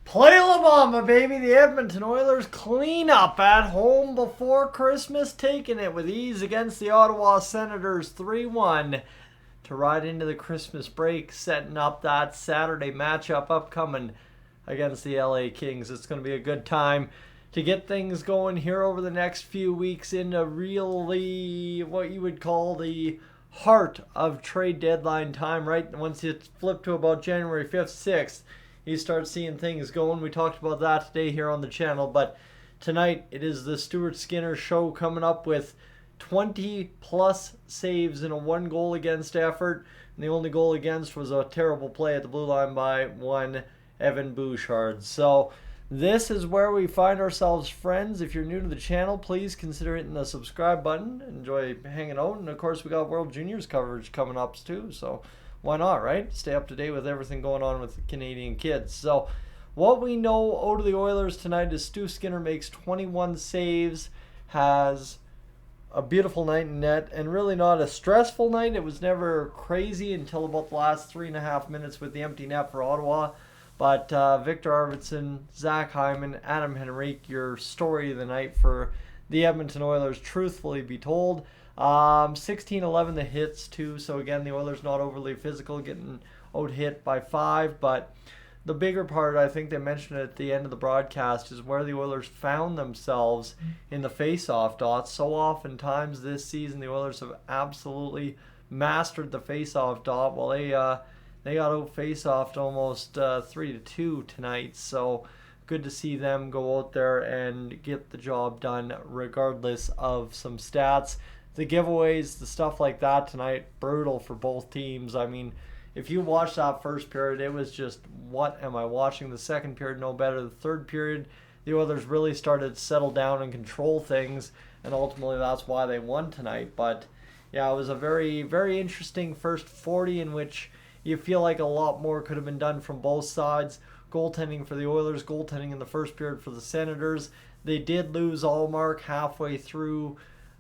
Play La Bamba, baby. The Edmonton Oilers clean up at home before Christmas, taking it with ease against the Ottawa Senators 3-1 to ride into the Christmas break, setting up that Saturday matchup upcoming against the LA Kings. It's going to be a good time to get things going here over the next few weeks into really what you would call the heart of trade deadline time, right? Once you flip to about January 5th, 6th, you start seeing things going. We talked about that today here on the channel, but tonight it is the Stuart Skinner show coming up with 20 plus saves in a 1 goal against effort, and the only goal against was a terrible play at the blue line by one Evan Bouchard. So this is where we find ourselves, friends. If you're new to the channel, please consider hitting the subscribe button. Enjoy hanging out, and of course we got World Juniors coverage coming up too, so why not, right? Stay up to date with everything going on with the Canadian kids. So what we know out of the Oilers tonight is Stu Skinner makes 21 saves, has a beautiful night in net, and really not a stressful night. It was never crazy until about the last 3.5 minutes with the empty net for Ottawa. But Victor Arvidsson, Zach Hyman, Adam Henrique, your story of the night for the Edmonton Oilers, truthfully be told. 16-11 the hits too, so again the Oilers not overly physical, getting out hit by 5, but the bigger part, I think they mentioned at the end of the broadcast, is where the Oilers found themselves in the face-off dot. So oftentimes this season the Oilers have absolutely mastered the face-off dot. Well, they got out face-offed almost 3-2 tonight, so good to see them go out there and get the job done regardless of some stats. The giveaways, the stuff like that tonight, brutal for both teams. I mean, if you watch that first period, it was just, what am I watching? The second period, no better. The third period, the Oilers really started to settle down and control things, and ultimately that's why they won tonight. But yeah, it was a very, very interesting first 40 in which you feel like a lot more could have been done from both sides. Goaltending for the Oilers, goaltending in the first period for the Senators. They did lose Allmark halfway through.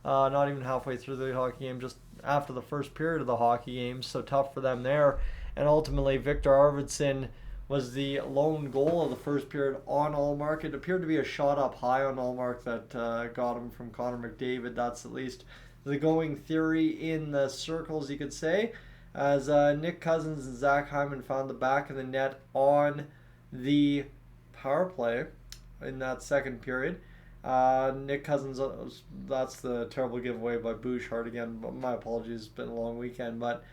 Not even halfway through the hockey game, just after the first period of the hockey game, so tough for them there. And ultimately, Victor Arvidsson was the lone goal of the first period on Allmark. It appeared to be a shot up high on Allmark that got him from Connor McDavid. That's at least the going theory in the circles, you could say, as Nick Cousins and Zach Hyman found the back of the net on the power play in that second period. Nick Cousins, that's the terrible giveaway by Bouchard again. My apologies, it's been a long weekend. But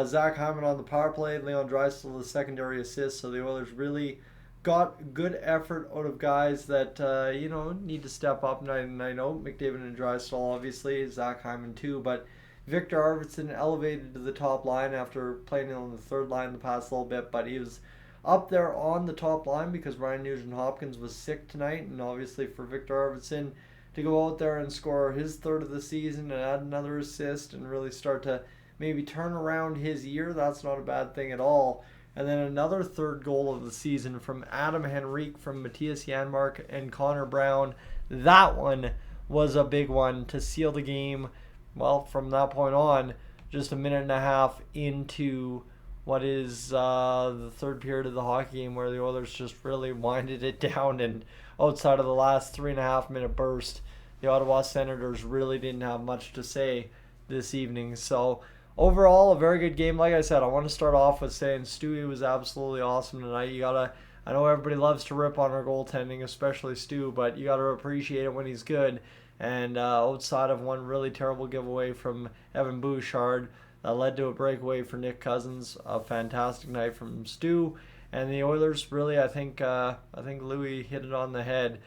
Zach Hyman on the power play, Leon Draisaitl the secondary assist. So the Oilers really got good effort out of guys that need to step up. And I know McDavid and Draisaitl, obviously, Zach Hyman too. But Victor Arvidsson elevated to the top line after playing on the third line the past little bit, but he was up there on the top line because Ryan Nugent-Hopkins was sick tonight, and obviously for Victor Arvidsson to go out there and score his third of the season and add another assist and really start to maybe turn around his year, that's not a bad thing at all. And then another third goal of the season from Adam Henrique, from Matthias Janmark and Connor Brown. That one was a big one to seal the game. Well, from that point on, just a minute and a half into what is the third period of the hockey game, where the Oilers just really winded it down, and outside of the last 3.5 minute burst, the Ottawa Senators really didn't have much to say this evening. So overall, a very good game. Like I said, I want to start off with saying Stewie was absolutely awesome tonight. I know everybody loves to rip on our goaltending, especially Stu, but you got to appreciate it when he's good. And outside of one really terrible giveaway from Evan Bouchard, that led to a breakaway for Nick Cousins. A fantastic night from Stu, and the Oilers really, I think Louis hit it on the head.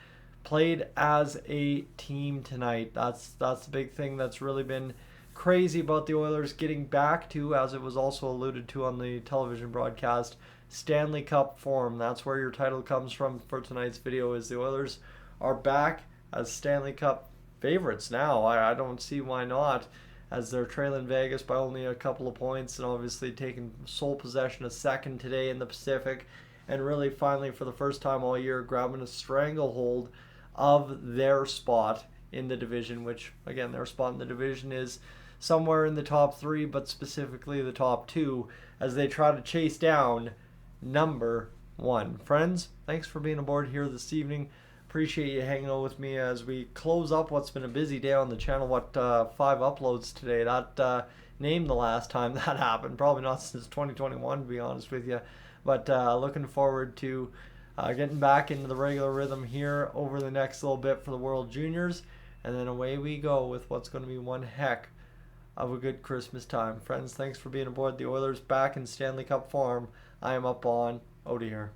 Played as a team tonight. That's the big thing that's really been crazy about the Oilers getting back to, as it was also alluded to on the television broadcast, Stanley Cup form. That's where your title comes from for tonight's video. Is the Oilers are back as Stanley Cup favorites now. I don't see why not, as they're trailing Vegas by only a couple of points, and obviously taking sole possession of second today in the Pacific, and really finally for the first time all year grabbing a stranglehold of their spot in the division, which again, their spot in the division is somewhere in the top 3, but specifically the top 2, as they try to chase down number 1. Friends, thanks for being aboard here this evening. Appreciate you hanging out with me as we close up what's been a busy day on the channel. 5 uploads today. That named the last time that happened. Probably not since 2021, to be honest with you. But looking forward to getting back into the regular rhythm here over the next little bit for the World Juniors. And then away we go with what's going to be one heck of a good Christmas time. Friends, thanks for being aboard. The Oilers back in Stanley Cup form. I am up on out of here.